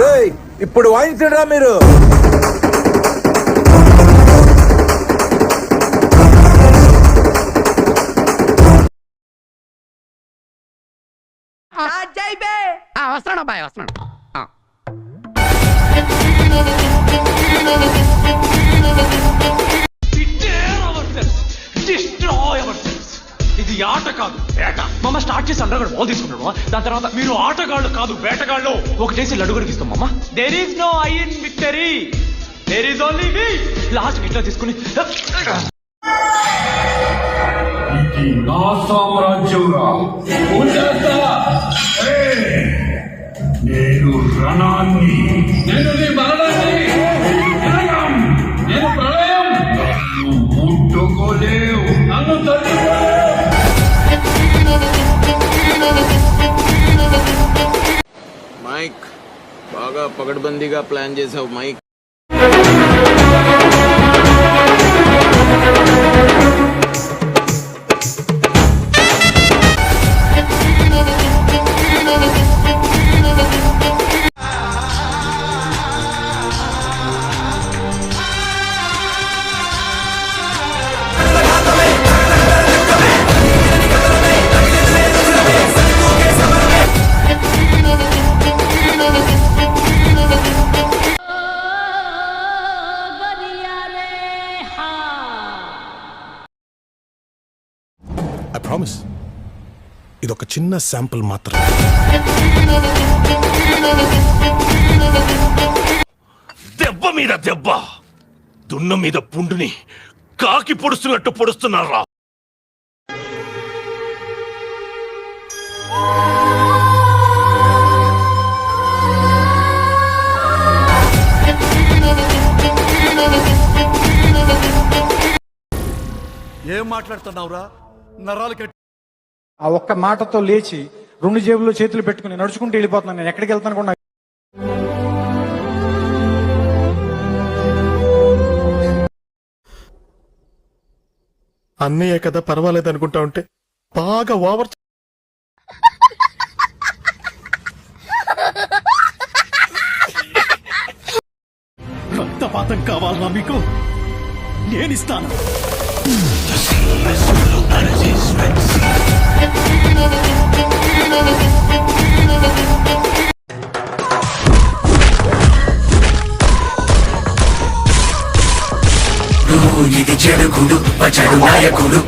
రేయ్ ఇప్పుడు వాయించరా మీరు. వస్తున్నాడు అబ్బాయి వస్తున్నాడు. ఇది ఆట కాదు వేట. మమ్మ స్టార్ట్ చేసి అందరూ బాల్ తీసుకున్నాడు. దాని తర్వాత మీరు ఆటగాళ్ళు కాదు వేటగాళ్ళు ఒకటేసి లడ్డు కూడా తీస్తాం మమ్మ. There is no I in victory, there is only we. Last ఇట్లా తీసుకుని ఇది నా సామ్రాజ్యంరా. నేను రణాన్ని, నేను నీ మరణాన్ని, నేను ప్రళయం. నన్ను ముట్టుకోలేవు, నన్ను మైక్ బాగా పగడ్బందీగా ప్లాన్ చేసావు మైక్. ఐ ప్రామిస్ ఇదొక చిన్న శాంపుల్ మాత్రం. దెబ్బ మీద దెబ్బ, దున్న మీద పుండుని కాకి పొడుస్తున్నట్టు పొడుస్తున్నారా? ఏం మాట్లాడుతున్నావురా? నరాలు కట్టి ఆ ఒక్క మాటతో లేచి 2 జేబుల్లో చేతులు పెట్టుకుని నడుచుకుంటూ వెళ్ళిపోతున్నాను. నేను ఎక్కడికి వెళ్తాను కూడా అన్నయ్య కదా పర్వాలేదు అనుకుంటా ఉంటే బాగా ఓవర్. రక్తపాతం కావాలన్నా మీకు నేనిస్తాను. ఇది చెడుగుడు పచడు నాయకుడు.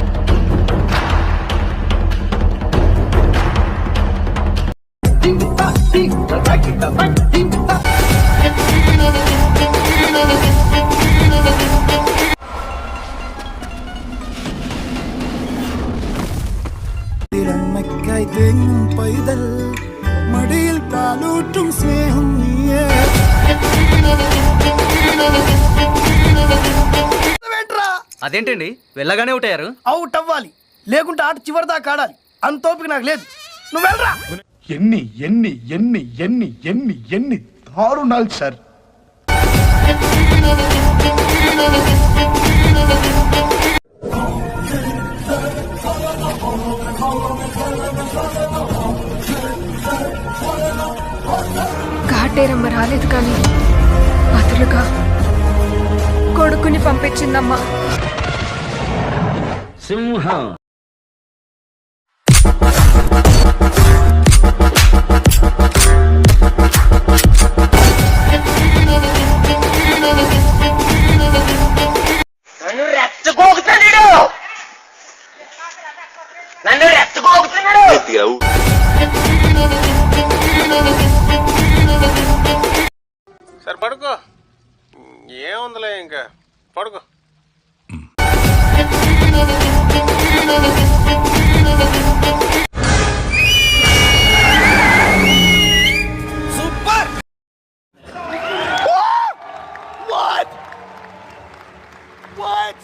മടിയിൽ പാലൂട്ടും സ്നേഹം നീയേ. అదేంటండి వెళ్ళగానే ఒకటయ్యారు? అవుట్ అవ్వాలి, లేకుంటే ఆట చివరిదాకా ఆడాలి. అంత ఓపిక నాకు లేదు. నువ్వు వెళ్ళరా. ఎన్ని ఎన్ని ఎన్ని ఎన్ని ఎన్ని ఎన్ని దారుణాలు సార్. ఘాటేరమ్మ రాలేదు కానీ బదులుగా కొడుకుని పంపించిందమ్మా. సింహం నన్ను రెచ్చగోగుతున్నాడు, నన్ను రెచ్చగోగుతున్నాడు. సరే పడుకో, ఏముందిలే ఇంకా పడుకో. సూపర్. What? What?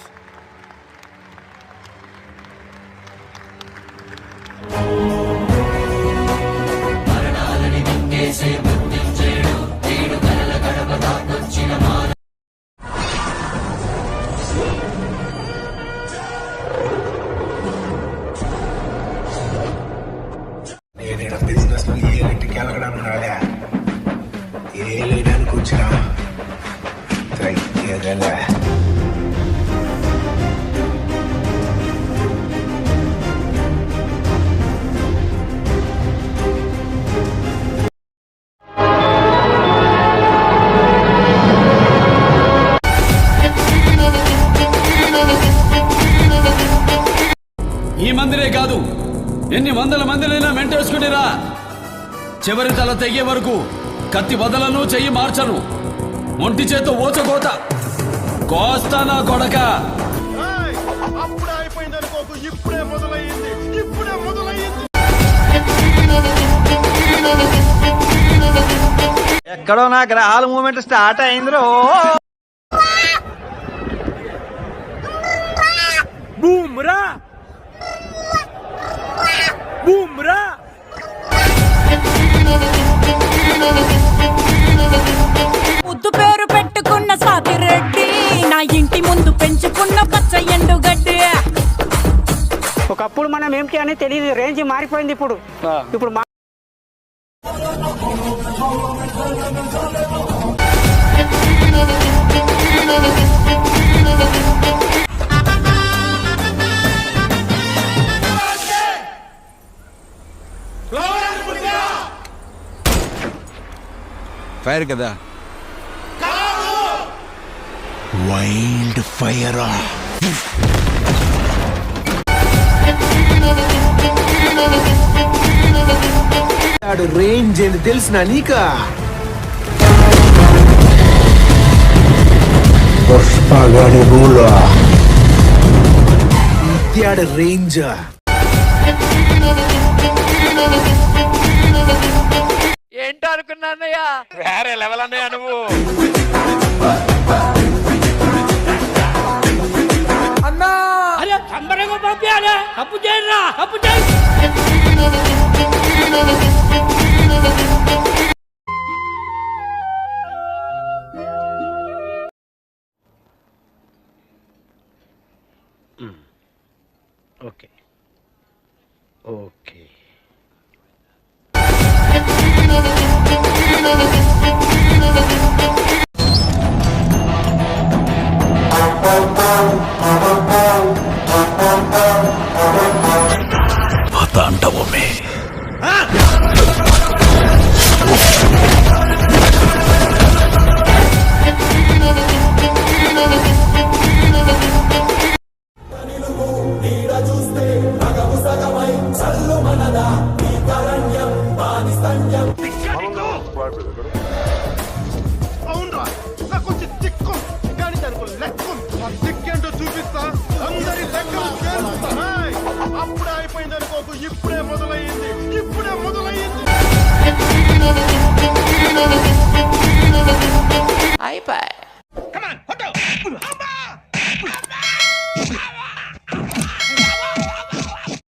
ఏలేయడానికి వచ్చినా తగ్గేదేలే. ఈ మందిరే కాదు, ఎన్ని వందల మందినైనా మెంటేసుకునిరా. చివరి తల తెగే వరకు కత్తి వదలను, చెయ్యి మార్చను. ఒంటి చేతో ఓచకోత కోస్తా నా కొడక. ఎక్కడో నా గ్రహాల మూమెంట్ స్టార్ట్ అయిందిరో. బూమ్రా బూమ్రా. ముద్దు పేరు పెట్టుకున్న సాతిరెడ్డి, నా ఇంటి ముందు పెంచుకున్న పచ్చ ఎండుగడ్డి. ఒకప్పుడు మనం ఏంటి అని తెలియదు, రేంజ్ మారిపోయింది ఇప్పుడు. ఇప్పుడు ఫైర్ కదా, వైల్డ్ ఫైర్. రేంజ్ ఏంటి తెలిసిన నీకా? పుష్పగడి బూల ఇత్యాడు రేంజ్. ఏంటో అనుకున్నానయ్యా, వేరే లెవెల్ అన్నయ్యా నువ్వు. అరే సంబరంగా పంపించాలి, అప్పు చేయరా, అప్పు చేయి. Okay okay. తాండవమే. అవునరా, నాకు కొంచెం దిక్కు కానీ దానికి లెక్కు. ఆ దిక్కేంటో చూపిస్తా, అందరి లెక్కలు చేరుస్తా. అప్పుడే అయిపోయింది అనుకోకు, ఇప్పుడే మొదలయ్యింది.